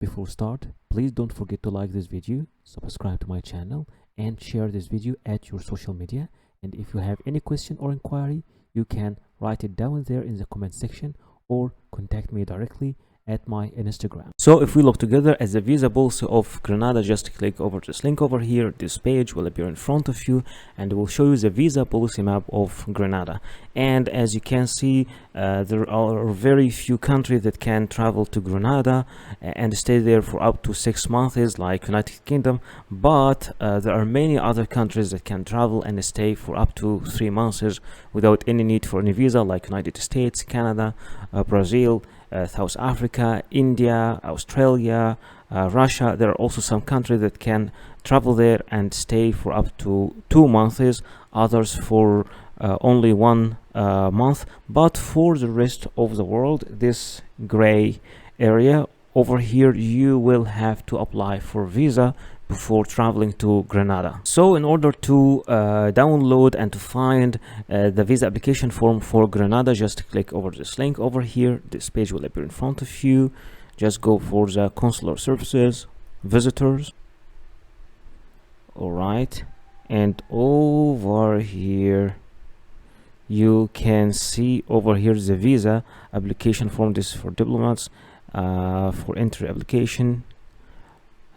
Before start, please don't forget to like this video, subscribe to my channel, and share this video at your social media. And if you have any question or inquiry, you can write it down there in the comment section or contact me directly at my Instagram. So if we look together at the visa policy of Grenada, just click over this link over here. This page will appear in front of you and will show you the visa policy map of Grenada. And as you can see, there are very few countries that can travel to Grenada and stay there for up to 6 months, like United Kingdom, but there are many other countries that can travel and stay for up to 3 months without any need for any visa, like United States, Canada, Brazil, South Africa, India, Australia, Russia. There are also some countries that can travel there and stay for up to 2 months, others for only 1 month. But for the rest of the world, this gray area over here, you will have to apply for visa before traveling to Grenada. So in order to download and to find the visa application form for Grenada, just click over this link over here. This page will appear in front of you. Just go for the consular services, visitors. All right, and over here you can see over here the visa application form. This is for diplomats, for entry application.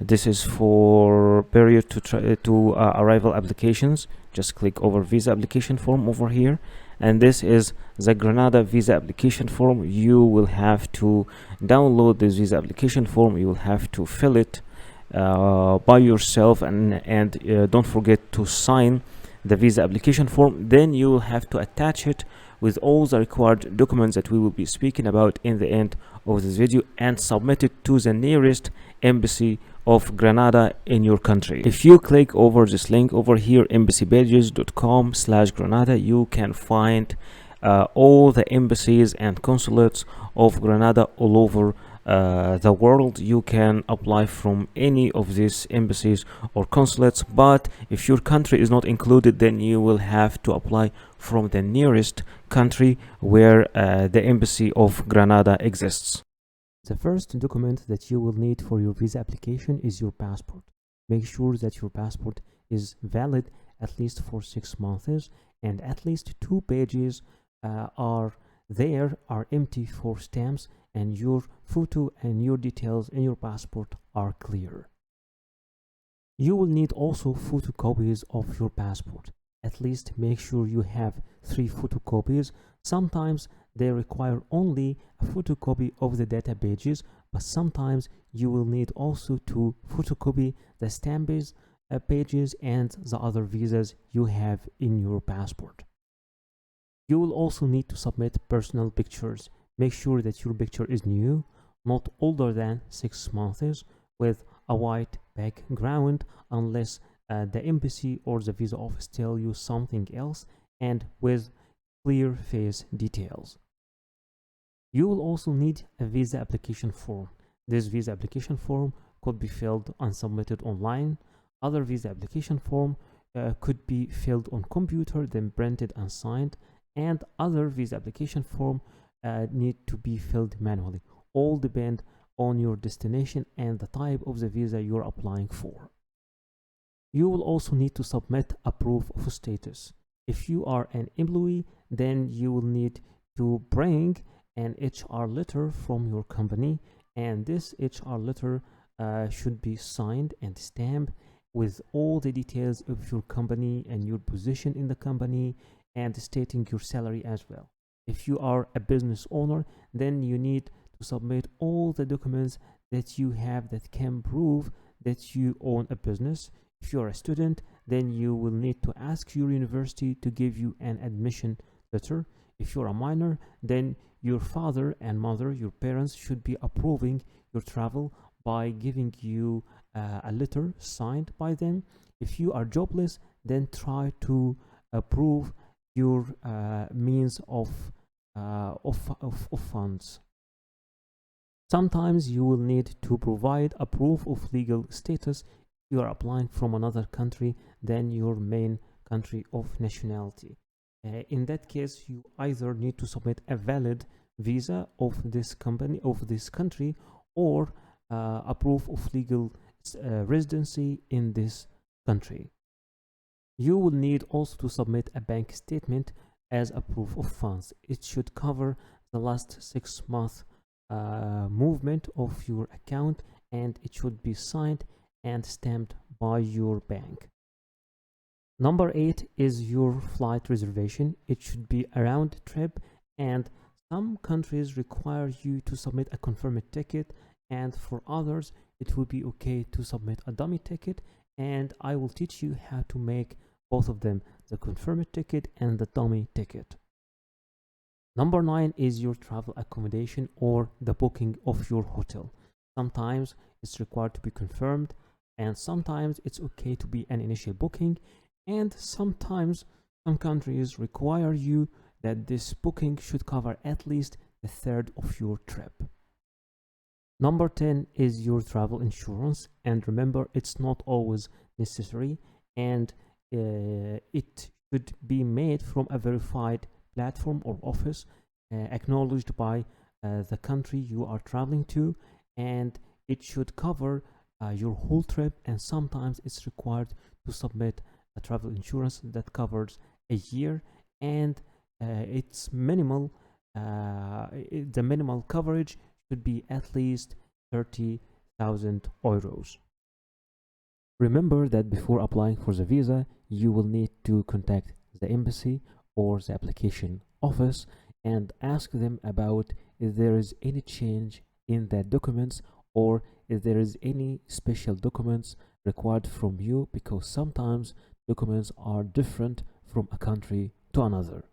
This is for period to arrival applications. Just click over visa application form over here, and this is the Grenada visa application form. You will have to download this visa application form. You will have to fill it by yourself, and don't forget to sign the visa application form. Then you will have to attach it with all the required documents that we will be speaking about in the end of this video and submit it to the nearest embassy of Grenada in your country. If you click over this link over here, embassypages.com/Grenada, you can find all the embassies and consulates of Grenada all over the world. You can apply from any of these embassies or consulates, but if your country is not included, then you will have to apply from the nearest country where the embassy of Grenada exists. The first document that you will need for your visa application is your passport. Make sure that your passport is valid at least for 6 months, and at least 2 pages are empty for stamps, and your photo and your details in your passport are clear. You will need also photocopies of your passport. At least make sure you have 3 photocopies. Sometimes they require only a photocopy of the data pages, but sometimes you will need also to photocopy the stamps pages and the other visas you have in your passport. You will also need to submit personal pictures. Make sure that your picture is new, not older than 6 months, with a white background, unless the embassy or the visa office tell you something else, and with clear face details. You will also need a visa application form. This visa application form could be filled and submitted online. Other visa application form could be filled on computer, then printed and signed, and other visa application form need to be filled manually. All depend on your destination and the type of the visa you're applying for. You will also need to submit a proof of status. If you are an employee, then you will need to bring an HR letter from your company, and this HR letter should be signed and stamped with all the details of your company and your position in the company, and stating your salary as well. If you are a business owner, then you need to submit all the documents that you have that can prove that you own a business. If you are a student, then you will need to ask your university to give you an admission letter. If you're a minor, then your father and mother, your parents, should be approving your travel by giving you a letter signed by them. If you are jobless, then try to approve your means of funds. Sometimes you will need to provide a proof of legal status if you are applying from another country than your main country of nationality. In that case, you either need to submit a valid visa of this company, of this country, or a proof of legal residency in this country. You will need also to submit a bank statement as a proof of funds. It should cover the last 6 months movement of your account, and it should be signed and stamped by your bank. Number 8 is your flight reservation. It should be a round trip, and some countries require you to submit a confirmed ticket, and for others it will be okay to submit a dummy ticket, and I will teach you how to make both of them, the confirmed ticket and the dummy ticket. Number 9 is your travel accommodation or the booking of your hotel. Sometimes it's required to be confirmed, and sometimes it's okay to be an initial booking, and sometimes some countries require you that this booking should cover at least a third of your trip. Number 10 is your travel insurance, and remember, it's not always necessary, and it should be made from a verified platform or office acknowledged by the country you are traveling to, and it should cover your whole trip, and sometimes it's required to submit a travel insurance that covers a year, and it's minimal. The minimal coverage should be at least 30,000 euros. Remember that before applying for the visa, you will need to contact the embassy or the application office and ask them about if there is any change in their documents, or if there is any special documents required from you, because sometimes documents are different from a country to another.